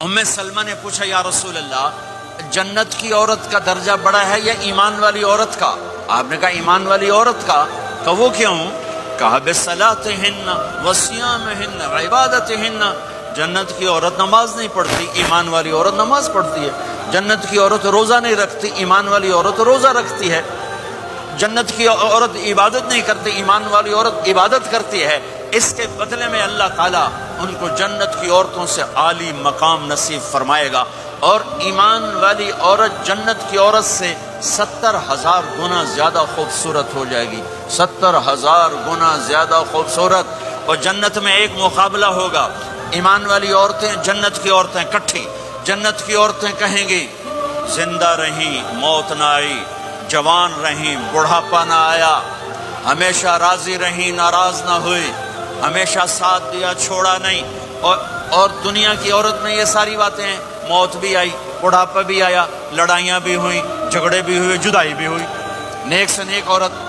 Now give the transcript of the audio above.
ام سلمہ نے پوچھا یا رسول اللہ، جنت کی عورت کا درجہ بڑا ہے یا ایمان والی عورت کا؟ آپ نے کہا ایمان والی عورت کا۔ کہ وہ کیوں؟ کہا بصلاتہن وصیامہن وعبادتہن، جنت کی عورت نماز نہیں پڑھتی، ایمان والی عورت نماز پڑھتی ہے۔ جنت کی عورت روزہ نہیں رکھتی، ایمان والی عورت روزہ رکھتی ہے۔ جنت کی عورت عبادت نہیں کرتی، ایمان والی عورت عبادت کرتی ہے۔ اس کے بدلے میں اللہ تعالیٰ ان کو جنت کی عورتوں سے عالی مقام نصیب فرمائے گا، اور ایمان والی عورت جنت کی عورت سے 70,000 گنا زیادہ خوبصورت ہو جائے گی، 70,000 گنا زیادہ خوبصورت۔ اور جنت میں ایک مقابلہ ہوگا، ایمان والی عورتیں، جنت کی عورتیں کٹھی۔ جنت کی عورتیں کہیں گی زندہ رہیں، موت نہ آئی، جوان رہیں، بڑھاپا نہ آیا، ہمیشہ راضی رہیں، ناراض نہ ہوئی، ہمیشہ ساتھ دیا، چھوڑا نہیں۔ اور دنیا کی عورت میں یہ ساری باتیں ہیں، موت بھی آئی، بڑھاپا بھی آیا، لڑائیاں بھی ہوئیں، جھگڑے بھی ہوئے، جدائی بھی ہوئی۔ نیک سے نیک عورت